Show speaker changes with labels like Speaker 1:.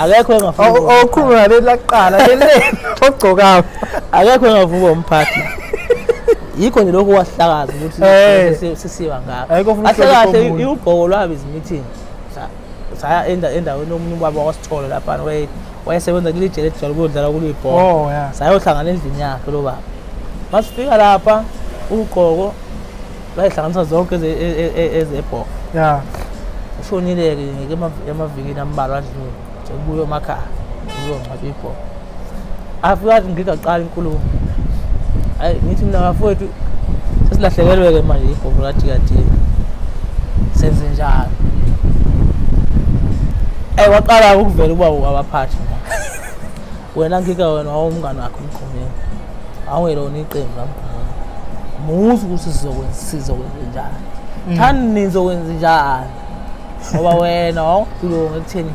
Speaker 1: akekho engafuna
Speaker 2: okhuluma leli laqala leli ogcokayo
Speaker 1: akekho engavuka umphathi yikho nje lokho wahlakaza ukuthi sisiba ngakho kahle ubhoko lwabiza meeting saya endaweni yomunye ubaba wasithola lapha wayesebenza kulije lejwala ukudlala kulibhoko sayohlangana endlini yakhe lo baba masifika lapha uqoko bayihlanganisa zonke ezebhoko ushonile-ke emavikini ambalwa adlule kuyo emakhaya uyongcwaba ibhoko afika athi ngigaqala inkulumo hayi ngithi mina bafowethu sesilahlekelwe-ke manje ibhoko lathikathika senze njalo waqala ukuvela uba abaphathi wena ngika wena wawumngane wakho umqhumeni awungelona iqembu lamkhona muzi ukuthi sizokwenza njani thani nizokwenza njani ngoba wena wawudulonga ekutheni